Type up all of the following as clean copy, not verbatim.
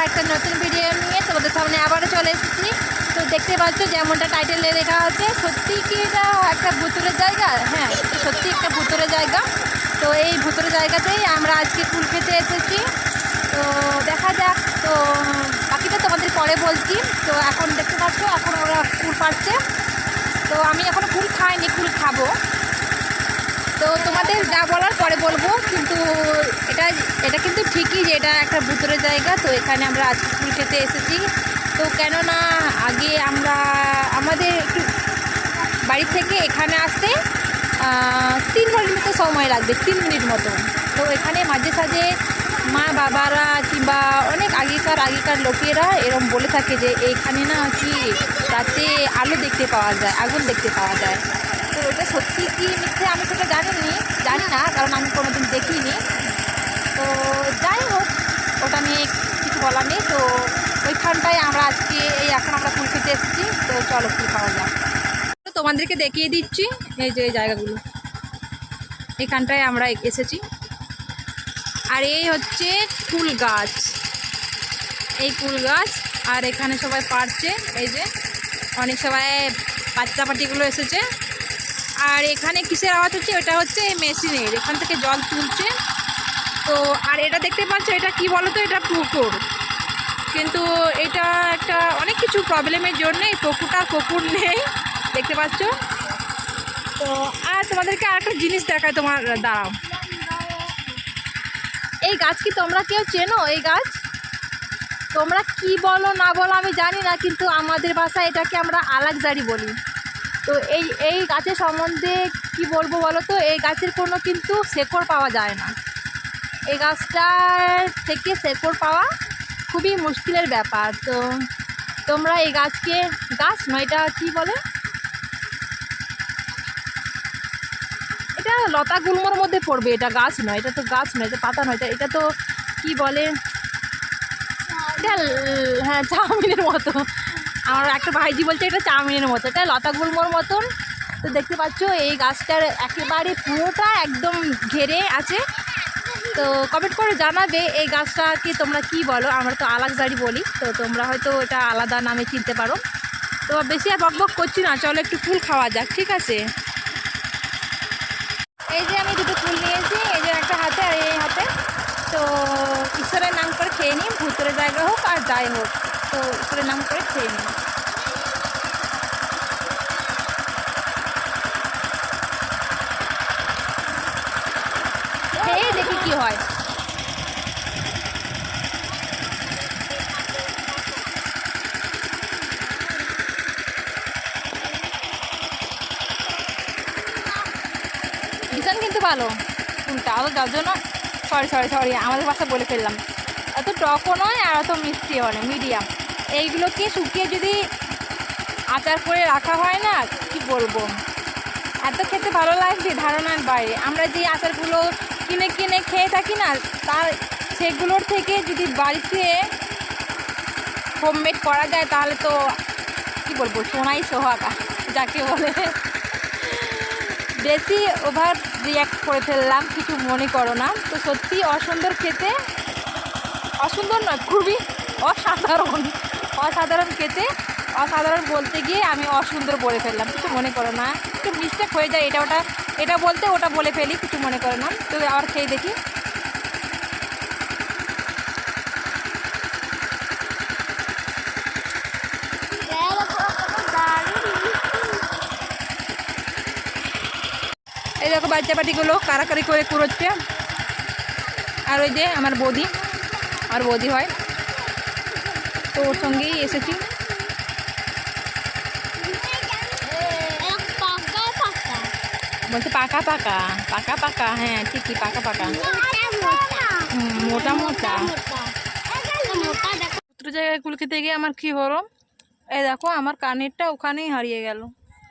একটা নতুন ভিডিও নিয়ে তোমাদের সামনে আবারও চলে এসেছি। তো দেখতে পাচ্ছ যেমনটা টাইটেলে লেখা আছে, সত্যি কি এটা একটা ভুতুরের জায়গা? হ্যাঁ, সত্যি একটা ভুতুরের জায়গা। তো এই ভুতুরের জায়গাতেই আমরা আজকে কুল খেতে এসেছি। তো দেখা যাক, তো বাকিটা তোমাদের পরে বলছি। তো এখন দেখতে পাচ্ছ এখন ওরা কুল পাচ্ছে। তো আমি এখন কুল খাইনি, কুল খাবো। তো তোমাদের যা বলার পরে বলবো, কিন্তু এটা কিন্তু ঠিকই যে এটা একটা ভুতুরের জায়গা। তো এখানে আমরা আজকে কুল খেতে এসেছি। তো কেননা আগে আমাদের একটু বাড়ি থেকে এখানে আসতে 3 মিনিট মতো সময় লাগবে, 3 মিনিট মতো। তো এখানে মাঝে সাঝে মা বাবারা কিংবা অনেক আগেকার লোকেরা এরকম বলে থাকে যে এইখানে না কি রাতে আলো দেখতে পাওয়া যায়, আগুন দেখতে পাওয়া যায়। তো এটা সত্যি কি মিথ্যে আমি সেটা জানি না, কারণ আমি কোনোদিন দেখিনি। তো যাই হোক, ওটা নিয়ে কিছু বলার নেই। তো ওইখানটায় আমরা আজকে এখন আমরা কুল খেতে এসেছি। তো চলো কুল খাওয়া যাক। তো তোমাদেরকে দেখিয়ে দিচ্ছি এই যে জায়গাগুলো, এখানটায় আমরা এসেছি। আর এই হচ্ছে কুল গাছ, এই কুল গাছ। আর এখানে সবাই পাড়ছে, এই যে অনেক সবাই বাচ্চা পাটিগুলো এসেছে। আর এখানে কিসের আওয়াজ হচ্ছে? এটা হচ্ছে মেশিনের, এখান থেকে জল তুলছে। তো আর এটা দেখতে পাচ্ছ, এটা কি বলো তো, এটা পুকুর। কিন্তু এটা একটা অনেক কিছু প্রবলেমের জন্য এই পুকুর নেই, দেখতে পাচ্ছ। তো আর তোমাদেরকে আর একটা জিনিস দেখায়, তোমার দাঁড়াও। এই গাছ কি তোমরা কেউ চেনো? এই গাছ তোমরা কি বলো না বলো আমি জানি না, কিন্তু আমাদের ভাষায় এটাকে আমরা আলাকজারি বলি। তো এই গাছের সম্বন্ধে কি বলবো বলো তো, এই গাছের কোনো কিন্তু শেকড় পাওয়া যায় না। এই গাছটার থেকে শেকড় পাওয়া খুবই মুশকিলের ব্যাপার। তো তোমরা এই গাছকে, গাছ নয় এটা কি বলে, এটা লতা গুল্মর মধ্যে পড়বে। এটা গাছ নয়, এটা তো গাছ নয়, এটা পাতা নয়, এটা তো কি বলে, এটা হ্যাঁ চাউমিনের মতো। আমার একটা ভাইজি বলছে এটা চাউমিনের মতো, এটা লতা গুল্মর মতন। তো দেখতে পাচ্ছ এই গাছটার একেবারে পুরোটা একদম ঘেরে আছে। তো কমেন্ট করে জানাবে এই গাছটাকে তোমরা কি বলো। আমরা তো আলাকজারি বলি, তো তোমরা হয়তো এটা আলাদা নামে চিনতে পারো। তো বেশি আর বকবক করছি না, চলো একটু ফুল খাওয়া যাক, ঠিক আছে? এই যে আমি দুটো ফুল নিয়েছি, এই যে একটা হাতে আর এই হাতে। তো ঈশ্বরের নাম করে খেয়ে নিই, ভুতুরের জায়গা হোক আর যাই হোক, তো ঈশ্বরের নাম করে খেয়ে নিই। খেয়ে দেখি কি হয়। ভীষণ কিন্তু ভালো ফুলটা, অত যার জন্য সরি আমাদের ভাষা বলে ফেললাম। এত টকও নয় আর অত মিষ্টিও নয়, মিডিয়াম। এইগুলোকে শুকিয়ে যদি আচার করে রাখা হয় না, কি বলবো, এত খেতে ভালো লাগবে ধারণার বাইরে। আমরা যে আচারগুলো কিনে খেয়ে থাকি না, সেগুলোর থেকে যদি বাড়িতে হোমমেড করা যায় তাহলে তো কি বলবো, সোনাই সোহাগা যাকে বলে। বেশি ওভার রিয়াক্ট করে ফেললাম, কিছু মনে করো না। তো সত্যি অসুন্দর খেতে, অসুন্দর নয়, খুবই অসাধারণ খেতে। অসাধারণ বলতে গিয়ে আমি অসুন্দর বলে ফেললাম, কিছু মনে করো না। একটু মিস্টেক হয়ে যায়, এটা বলতে ওটা বলে ফেলি, কিছু মনে করো না। তো আবার খেয়ে দেখি। এই দেখো বাচ্চা পাটিগুলো কারাকারি করে কুড়োচ্ছে। আর ওই যে আমার বৌদি হয়, তো ওর সঙ্গেই এসেছি। বলছে পাকা পাকা, হ্যাঁ ঠিকই পাকা মোটা দুটো জায়গায় কুল খেতে গিয়ে আমার কি হলো, এই দেখো আমার কানেরটা ওখানেই হারিয়ে গেল।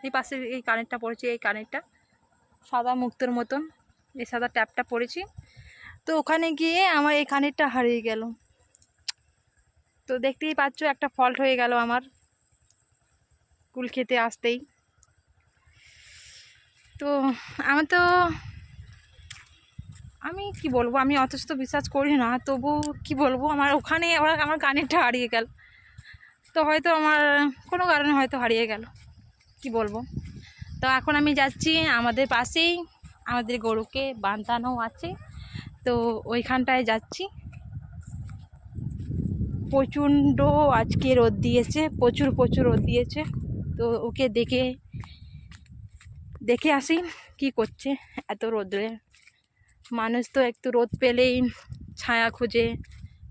এই পাশে এই কানেরটা পড়েছে, এই কানেরটা সাদা মুক্তোর মতন, এই সাদা ট্যাপটা পড়েছি। তো ওখানে গিয়ে আমার এই কানেরটা হারিয়ে গেল। তো দেখতেই পাচ্ছ একটা ফল্ট হয়ে গেল আমার কুল খেতে আসতেই। তো আমার তো আমি কি বলবো, আমি অথচ তো বিশ্বাস করি না, তবু কি বলবো, আমার ওখানে আবার আমার কানেরটা হারিয়ে গেল। তো হয়তো আমার কোনো কারণে হয়তো হারিয়ে গেল, কি বলবো। তো এখন আমি যাচ্ছি, আমাদের পাশেই আমাদের গরুকে বাঁধানো আছে, তো ওইখানটায় যাচ্ছি। প্রচণ্ড আজকে রোদ দিয়েছে, প্রচুর রোদ দিয়েছে। তো ওকে দেখে আসি কি করছে এত রোদে। মানুষ তো একটু রোদ পেলেই ছায়া খোঁজে,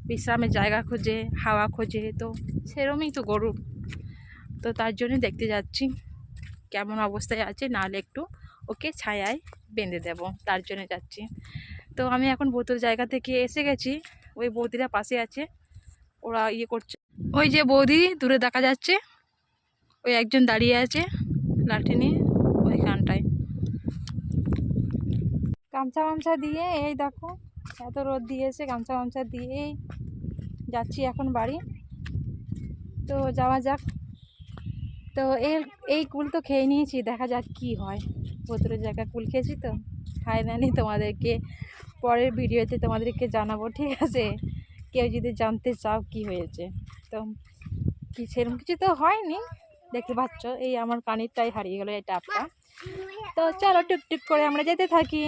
বিশ্রামের জায়গা খোঁজে, হাওয়া খোঁজে, তো সেরকমই তো গরু। তো তার জন্য দেখতে যাচ্ছি কেমন অবস্থায় আছে, নাহলে একটু ওকে ছায়ায় বেঁধে দেব, তার জন্য যাচ্ছি। তো আমি এখন বোতল জায়গা থেকে এসে গেছি, ওই বৌদিরা পাশে আছে, ওরা করছে। ওই যে বৌদি দূরে দেখা যাচ্ছে, ওই একজন দাঁড়িয়ে আছে লাঠি নিয়ে ওইখানটায়, গামছা দিয়ে। এই দেখো এত রোদ দিয়েছে, গামছা দিয়েই যাচ্ছি এখন বাড়ি। তো যাওয়া যাক। তো এই কুল তো খেয়ে নিয়েছি, দেখা যাক কি হয়। বোতলের জায়গায় কুল খেয়েছি, তো ফাইনালি তোমাদেরকে পরের ভিডিওতে তোমাদেরকে জানাবো, ঠিক আছে? কেউ যদি জানতে চাও কি হয়েছে, তো কি সেরকম কিছু তো হয়নি, দেখতে পাচ্ছ এই আমার কানেরটাই হারিয়ে গেল, এই টাপটা। তো চলো টুকটুক করে আমরা যেতে থাকি।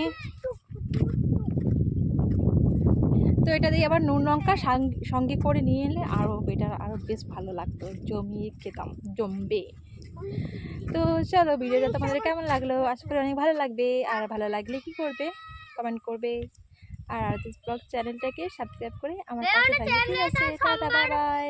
তো এটা দিয়ে আবার নুন লঙ্কা সঙ্গে করে নিয়ে এলে আরও বেটার, আরও বেশ ভালো লাগতো, জমিয়ে খেতাম, জমবে। তো চলো, ভিডিওটা তোমাদের কেমন লাগলো, আশা করি অনেক ভালো লাগবে। আর ভালো লাগলে কি করবে, কমেন্ট করবে, আর আরতিস ব্লগ চ্যানেলটাকে সাবস্ক্রাইব করে আমার পাশে থাকবে, ঠিক আছে? Tata, bye bye.